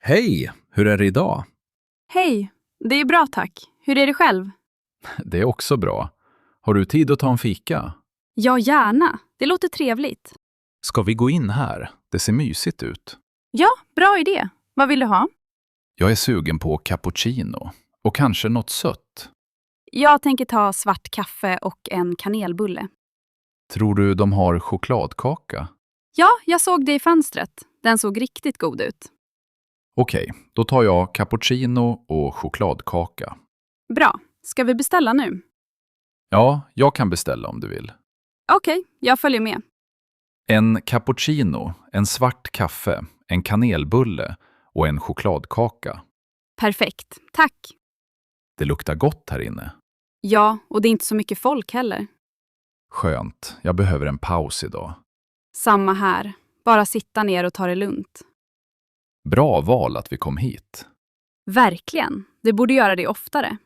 Hej, hur är det idag? Hej, det är bra tack. Hur är det själv? Det är också bra. Har du tid att ta en fika? Ja, gärna. Det låter trevligt. Ska vi gå in här? Det ser mysigt ut. Ja, bra idé. Vad vill du ha? Jag är sugen på cappuccino. Och kanske något sött. Jag tänker ta svart kaffe och en kanelbulle. Tror du de har chokladkaka? Ja, jag såg det i fönstret. Den såg riktigt god ut. Okej, då tar jag cappuccino och chokladkaka. Bra. Ska vi beställa nu? Ja, jag kan beställa om du vill. Okej, jag följer med. En cappuccino, en svart kaffe, en kanelbulle och en chokladkaka. Perfekt. Tack. Det luktar gott här inne. Ja, och det är inte så mycket folk heller. Skönt, jag behöver en paus idag. Samma här. Bara sitta ner och ta det lugnt. Bra val att vi kom hit. Verkligen. Det borde göra det oftare.